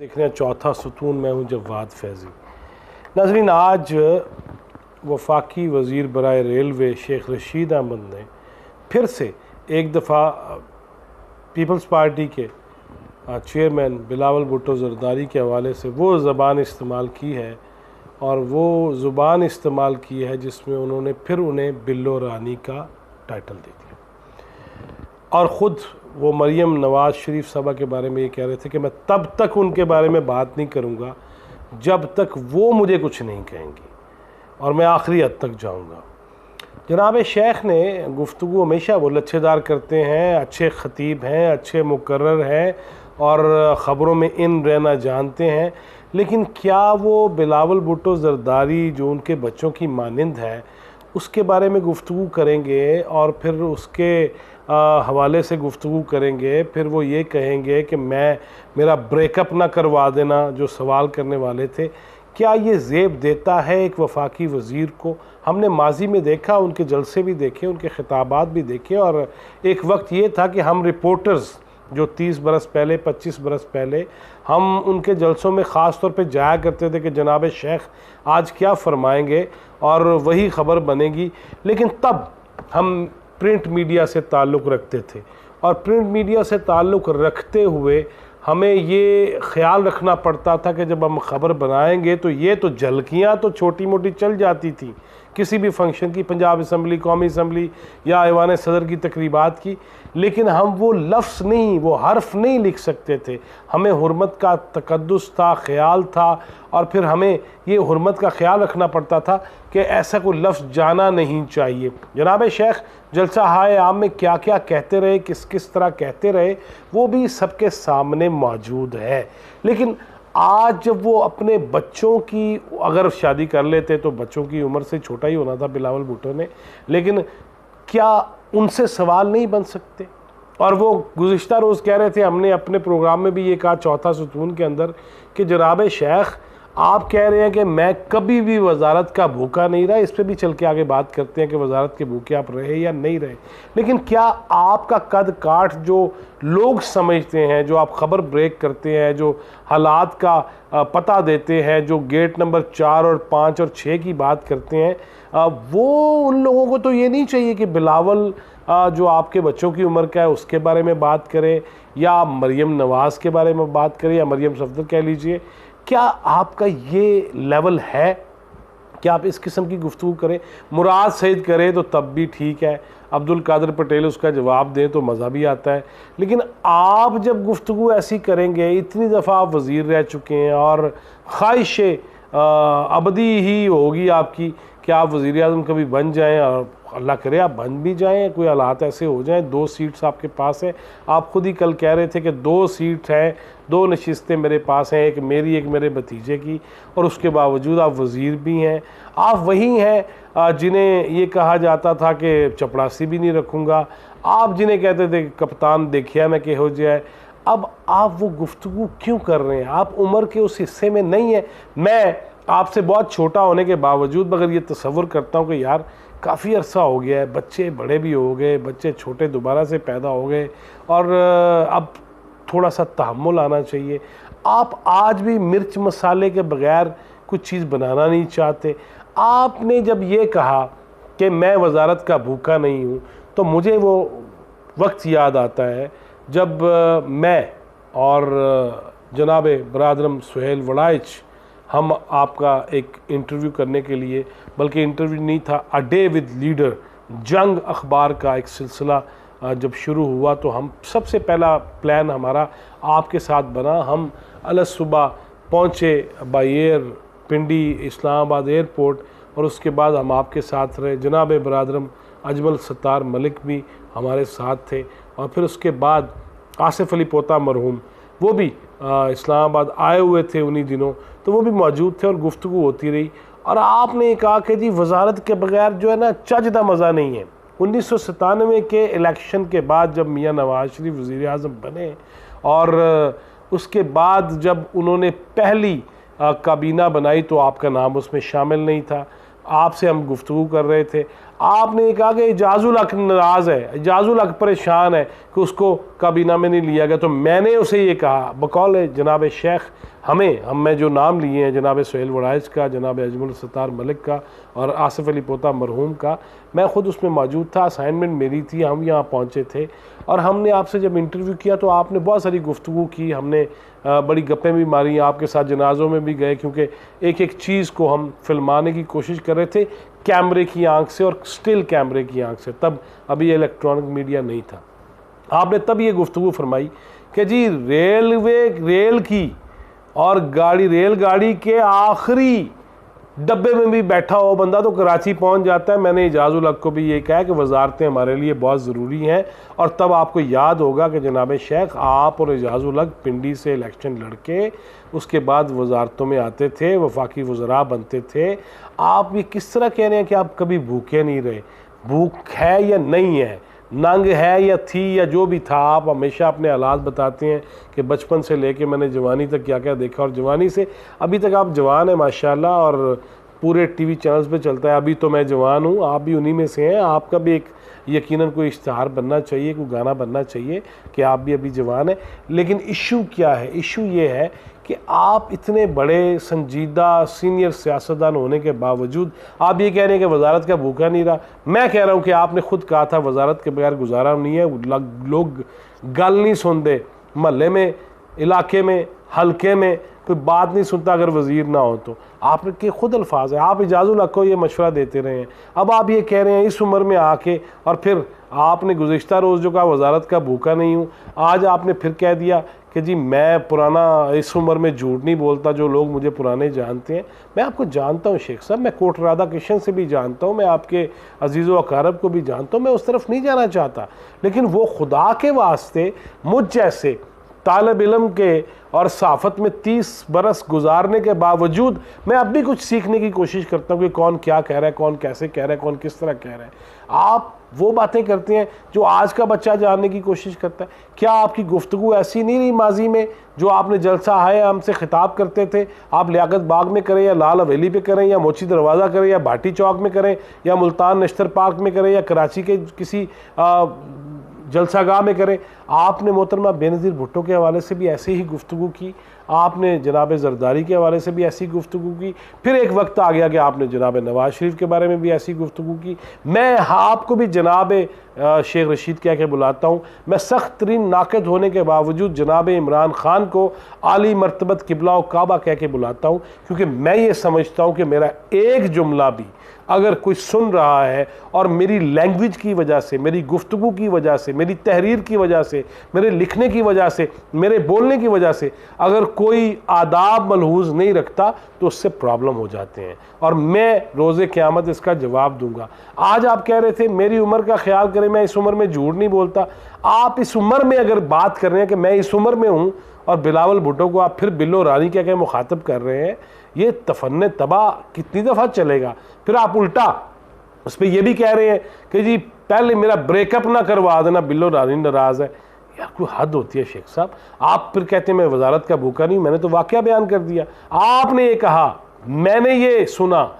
देख रहे हैं चौथा सुतून। मैं हूं जवाद फैज़ी। नाज़रीन, आज वफाकी वज़ीर बराए रेलवे शेख रशीद अहमद ने फिर से एक दफ़ा पीपल्स पार्टी के चेयरमैन बिलावल भुट्टो ज़रदारी के हवाले से वो ज़बान इस्तेमाल की है और वो ज़ुबान इस्तेमाल की है जिसमें उन्होंने फिर उन्हें बिल्लो रानी का टाइटल दे दिया और ख़ुद वो मरियम नवाज़ शरीफ साहबा के बारे में ये कह रहे थे कि मैं तब तक उनके बारे में बात नहीं करूँगा जब तक वो मुझे कुछ नहीं कहेंगी और मैं आखिरी हद तक जाऊँगा। जनाब शेख ने गुफ्तगू हमेशा वो लच्छेदार करते हैं, अच्छे ख़तीब हैं, अच्छे मुकर्रर हैं और ख़बरों में इन रहना जानते हैं, लेकिन क्या वो बिलावल भुट्टो ज़रदारी जो उनके बच्चों की मानिंद है उसके बारे में गुफ्तगू करेंगे और फिर उसके हवाले से गुफ्तगू करेंगे, फिर वो ये कहेंगे कि मेरा ब्रेकअप ना करवा देना, जो सवाल करने वाले थे। क्या ये ज़ेब देता है एक वफाकी वज़ीर को? हमने माजी में देखा, उनके जलसे भी देखे, उनके खिताबात भी देखे और एक वक्त ये था कि हम रिपोर्टर्स जो 30 बरस पहले 25 बरस पहले हम उनके जलसों में ख़ास तौर पे जाया करते थे कि जनाब शेख आज क्या फ़रमाएंगे और वही ख़बर बनेगी। लेकिन तब हम प्रिंट मीडिया से ताल्लुक़ रखते थे और प्रिंट मीडिया से ताल्लुक़ रखते हुए हमें ये ख़्याल रखना पड़ता था कि जब हम ख़बर बनाएंगे तो ये तो झलकियाँ तो छोटी मोटी चल जाती थी किसी भी फंक्शन की, पंजाब असम्बली, कौमी असम्बली या ऐवान सदर की तकरीबात की, लेकिन हम वो लफ्ज़ नहीं, वो हर्फ नहीं लिख सकते थे। हमें हुर्मत का तकद्दुस था, ख़्याल था और फिर हमें ये हुर्मत का ख़्याल रखना पड़ता था कि ऐसा कोई लफ्ज़ जाना नहीं चाहिए। जनाब शेख जलसा हाय आम में क्या क्या कहते रहे, किस किस तरह कहते रहे, वो भी सबके सामने मौजूद है। लेकिन आज जब वो अपने बच्चों की, अगर शादी कर लेते तो बच्चों की उम्र से छोटा ही होना था बिलावल भुट्टो ने, लेकिन क्या उनसे सवाल नहीं बन सकते? और वो गुज़िश्ता रोज़ कह रहे थे, हमने अपने प्रोग्राम में भी ये कहा चौथा सुतून के अंदर कि जनाब शेख आप कह रहे हैं कि मैं कभी भी वजारत का भूखा नहीं रहा। इस पर भी चल के आगे बात करते हैं कि वजारत के भूखे आप रहे या नहीं रहे, लेकिन क्या आपका कद काठ जो लोग समझते हैं, जो आप ख़बर ब्रेक करते हैं, जो हालात का पता देते हैं, जो गेट नंबर 4 और 5 और 6 की बात करते हैं, वो उन लोगों को तो ये नहीं चाहिए कि बिलावल जो आपके बच्चों की उम्र का है उसके बारे में बात करें या मरियम नवाज़ के बारे में बात करें या मरियम सफदर कह लीजिए। क्या आपका ये लेवल है कि आप इस किस्म की गुफ्तगू करें? मुराद सईद करे तो तब भी ठीक है, अब्दुल कादिर पटेल उसका जवाब दें तो मज़ा भी आता है, लेकिन आप जब गुफ्तगू ऐसी करेंगे, इतनी दफ़ा आप वज़ीर रह चुके हैं और ख्वाहिश अबदी ही होगी आपकी कि आप वज़ीर आज़म कभी बन जाएं और अल्लाह करे आप बन भी जाएं, कोई हालात ऐसे हो जाएं। 2 सीट्स आपके पास है, आप खुद ही कल कह रहे थे कि 2 सीट हैं, 2 नशिस्तें मेरे पास हैं, एक मेरी एक मेरे भतीजे की, और उसके बावजूद आप वज़ीर भी हैं। आप वही हैं जिन्हें ये कहा जाता था कि चपड़ासी भी नहीं रखूँगा, आप जिन्हें कहते थे कप्तान देखिए मैं केहो जाए। अब आप वो गुफ्तगू क्यों कर रहे हैं? आप उम्र के उस हिस्से में नहीं है। मैं आपसे बहुत छोटा होने के बावजूद मगर ये तसव्वुर करता हूँ कि यार काफ़ी अरसा हो गया है, बच्चे बड़े भी हो गए, बच्चे छोटे दोबारा से पैदा हो गए और अब थोड़ा सा तहम्मुल आना चाहिए। आप आज भी मिर्च मसाले के बग़ैर कुछ चीज़ बनाना नहीं चाहते। आपने जब ये कहा कि मैं वजारत का भूखा नहीं हूँ तो मुझे वो वक्त याद आता है जब मैं और जनाब बरादरम सुहेल वड़ाइच हम आपका एक इंटरव्यू करने के लिए, बल्कि इंटरव्यू नहीं था, अ डे विद लीडर जंग अखबार का एक सिलसिला जब शुरू हुआ तो हम सबसे पहला प्लान हमारा आपके साथ बना। हम अलस सुबह पहुँचे by air Pindi Islamabad airport और उसके बाद हम आपके साथ रहे। जनाब बरादरम अजमल सत्तार मलिक भी हमारे साथ थे और फिर उसके बाद आसिफ अली पोता मरहूम वो भी इस्लामाबाद आए हुए थे उन्हीं दिनों, तो वो भी मौजूद थे और गुफ्तगू होती रही। और आपने कहा कि जी वजारत के बगैर जो है ना चजदा मज़ा नहीं है। 1997 के इलेक्शन के बाद जब मियाँ नवाज़ शरीफ वज़ीर आज़म बने और उसके बाद जब उन्होंने पहली काबीना बनाई तो आपका नाम उसमें शामिल नहीं था। आपसे हम गुफ्तगू कर रहे थे, आपने कहा कि इजाजुल हक नाराज़ है, इजाजुल हक परेशान है कि उसको काबीना में नहीं लिया गया। तो मैंने उसे ये कहा बकौल जनाब शेख मैं जो नाम लिए हैं, जनाब सुहेल वड़ाइच का, जनाब अजमल सत्तार मलिक का और आसिफ अली पोता मरहूम का, मैं ख़ुद उसमें मौजूद था, असाइनमेंट मेरी थी, हम यहाँ पहुँचे थे और हमने आपसे जब इंटरव्यू किया तो आपने बहुत सारी गुफ्तगू की, हमने बड़ी गप्पें भी मारी, आपके साथ जनाज़ों में भी गए, क्योंकि एक एक चीज़ को हम फिल्माने की कोशिश कर रहे थे कैमरे की आंख से और स्टिल कैमरे की आंख से। तब अभी इलेक्ट्रॉनिक मीडिया नहीं था। आपने तब ये गुफ्तगू फरमाई कि जी रेल की और रेलगाड़ी के आखिरी डब्बे में भी बैठा हो बंदा तो कराची पहुंच जाता है। मैंने इजाजुल हक को भी ये कहा कि वजारतें हमारे लिए बहुत ज़रूरी हैं। और तब आपको याद होगा कि जनाब शेख आप और इजाजुल हक पिंडी से इलेक्शन लड़के उसके बाद वजारतों में आते थे, वफाकी वज़रा बनते थे। आप ये किस तरह कह रहे हैं कि आप कभी भूखे नहीं रहे? भूख है या नहीं है, नंग है या थी या जो भी था, आप हमेशा अपने हालात बताते हैं कि बचपन से लेके मैंने जवानी तक क्या क्या देखा और जवानी से अभी तक आप जवान हैं माशाल्लाह और पूरे टीवी चैनल्स पे चलता है। अभी तो मैं जवान हूँ, आप भी उन्हीं में से हैं। आपका भी एक यकीनन कोई इश्तहार बनना चाहिए, कोई गाना बनना चाहिए कि आप भी अभी जवान हैं। लेकिन इशू क्या है? इशू ये है कि आप इतने बड़े संजीदा सीनियर सियासतदान होने के बावजूद आप ये कह रहे हैं कि वजारत का भूखा नहीं रहा। मैं कह रहा हूँ कि आपने खुद कहा था वजारत के बगैर गुजारा नहीं है। लोग गल नहीं सुनते, महल्ले में, इलाके में, हलके में कोई बात नहीं सुनता अगर वज़ीर ना हो तो। आपके खुद अल्फाज है, आप इजाजुल हक को ये मशवरा देते रहे हैं। अब आप ये कह रहे हैं इस उम्र में आके, और फिर आपने गुज़िश्ता रोज़ जो कहा वजारत का भूखा नहीं हूँ, आज आपने फिर कह दिया कि जी मैं पुराना इस उम्र में झूठ नहीं बोलता, जो लोग मुझे पुराने जानते हैं। मैं आपको जानता हूँ शेख साहब, मैं कोट राधा किशन से भी जानता हूँ, मैं आपके अजीज़ व अकारब को भी जानता हूँ, मैं उस तरफ नहीं जाना चाहता। लेकिन वो खुदा के वास्ते मुझ जैसे तालिब इल्म के और सहाफ़त में 30 बरस गुजारने के बावजूद मैं अब भी कुछ सीखने की कोशिश करता हूँ कि कौन क्या कह रहा है, कौन कैसे कह रहा है, कौन किस तरह कह रहा है। आप वो बातें करते हैं जो आज का बच्चा जानने की कोशिश करता है। क्या आपकी गुफ्तगू ऐसी नहीं रही माजी में? जो आपने जलसा है हमसे खिताब करते थे, आप लियाकत बाग में करें या लाल हवेली पे करें या मोची दरवाज़ा करें या भाटी चौक में करें या मुल्तान नश्तर पार्क में करें या कराची के किसी जलसागाह में करें, आपने मोहतरमा बेनज़ीर भुट्टो के हवाले से भी ऐसे ही गुफ्तगू की, आपने जनाब जरदारी के हवाले से भी ऐसी गुफ्तगू की। फिर एक वक्त आ गया कि आपने जनाब नवाज शरीफ के बारे में भी ऐसी गुफ्तगू की। मैं आपको भी जनाब शेख रशीद कह के बुलाता हूँ। मैं सख्त तरीन नाक़िद होने के बावजूद जनाब इमरान ख़ान को आली मरतबत किबला व काबा कह के बुलाता हूँ, क्योंकि मैं ये समझता हूँ कि मेरा एक जुमला भी अगर कोई सुन रहा है और मेरी लैंग्वेज की वजह से, मेरी गुफ्तगू की वजह से, मेरी तहरीर की वजह से, मेरे लिखने की वजह से, मेरे बोलने की वजह से अगर कोई आदाब मलहूज़ नहीं रखता तो उससे प्रॉब्लम हो जाते हैं और मैं रोज़े क़यामत इसका जवाब दूंगा। आज आप कह रहे थे मेरी उम्र का ख्याल करें, मैं इस उम्र में झूठ नहीं बोलता। आप इस उम्र में अगर बात कर रहे हैं कि मैं इस उम्र में हूँ और बिलावल भुट्टो को आप फिर बिल्लो रानी कह के मुखातब कर रहे हैं, ये तफन्ने तबाह कितनी दफ़ा चलेगा? फिर आप उल्टा उस पर यह भी कह रहे हैं कि जी पहले मेरा ब्रेकअप ना करवा देना, बिल्लो रानी नाराज़ है। यार कोई हद होती है शेख साहब। आप फिर कहते हैं मैं वजारत का भूखा नहीं, मैंने तो वाक़या बयान कर दिया। आपने ये कहा, मैंने ये सुना,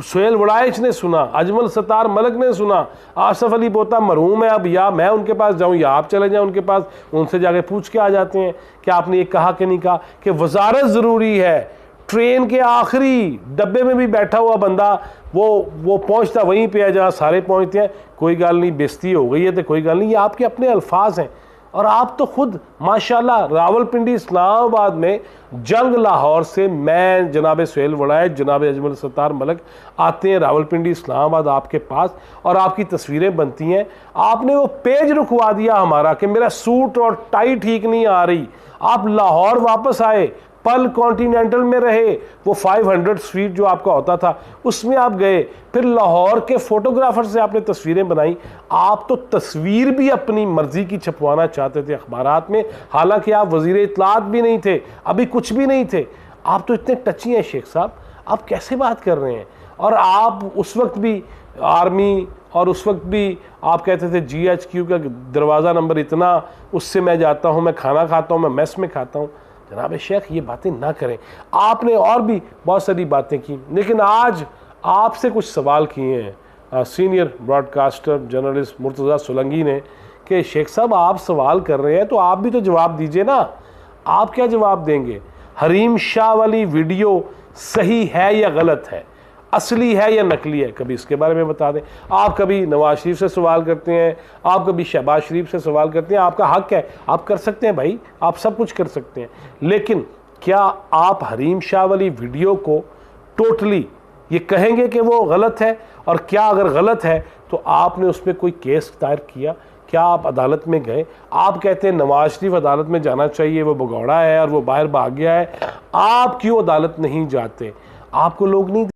सुहेल वड़ाइच ने सुना, अजमल सत्तार मलिक ने सुना, आसिफ अली पोता मरहूम है। अब या मैं उनके पास जाऊं या आप चले जाएं उनके पास, उनसे जाके पूछ के आ जाते हैं कि आपने ये कहा कि नहीं कहा कि वजारत ज़रूरी है। ट्रेन के आखिरी डब्बे में भी बैठा हुआ बंदा वो पहुंचता वहीं पे है जहां सारे पहुंचते हैं। कोई गल नहीं, बेइज्जती हो गई है तो कोई गल नहीं। ये आपके अपने अल्फाज हैं और आप तो खुद माशाल्लाह रावलपिंडी इस्लामाबाद में जंग लाहौर से मैं जनाब सुहेल वड़ाइच, जनाब अजमल सत्तार मलिक आते हैं रावलपिंडी इस्लामाबाद आपके पास और आपकी तस्वीरें बनती हैं। आपने वो पेज रुकवा दिया हमारा कि मेरा सूट और टाई ठीक नहीं आ रही। आप लाहौर वापस आए, पल कॉन्टिनेंटल में रहे, वो 500 स्वीट जो आपका होता था उसमें आप गए, फिर लाहौर के फोटोग्राफर से आपने तस्वीरें बनाई। आप तो तस्वीर भी अपनी मर्जी की छपवाना चाहते थे अखबारात में, हालांकि आप वजीर इत्तलात भी नहीं थे, अभी कुछ भी नहीं थे। आप तो इतने टची हैं शेख साहब, आप कैसे बात कर रहे हैं? और आप उस वक्त भी आर्मी और उस वक्त भी आप कहते थे GHQ का दरवाज़ा नंबर इतना, उससे मैं जाता हूँ, मैं खाना खाता हूँ, मैं मेस में खाता हूँ। जनाब शेख ये बातें ना करें। आपने और भी बहुत सारी बातें की, लेकिन आज आपसे कुछ सवाल किए हैं senior broadcaster journalist Murtaza Solanki ने कि शेख साहब आप सवाल कर रहे हैं तो आप भी तो जवाब दीजिए ना, आप क्या जवाब देंगे? हरीम शाह वाली वीडियो सही है या गलत है, असली है या नकली है, कभी इसके बारे में बता दें। आप कभी नवाज शरीफ से सवाल करते हैं, आप कभी शहबाज शरीफ से सवाल करते हैं, आपका हक है, आप कर सकते हैं भाई, आप सब कुछ कर सकते हैं, लेकिन क्या आप हरीम शाह वाली वीडियो को टोटली ये कहेंगे कि वो गलत है? और क्या अगर गलत है तो आपने उस पर कोई केस दायर किया? क्या आप अदालत में गए? आप कहते हैं नवाज शरीफ अदालत में जाना चाहिए, वो भगौड़ा है और वो बाहर भाग गया है, आप क्यों अदालत नहीं जाते? आपको लोग नहीं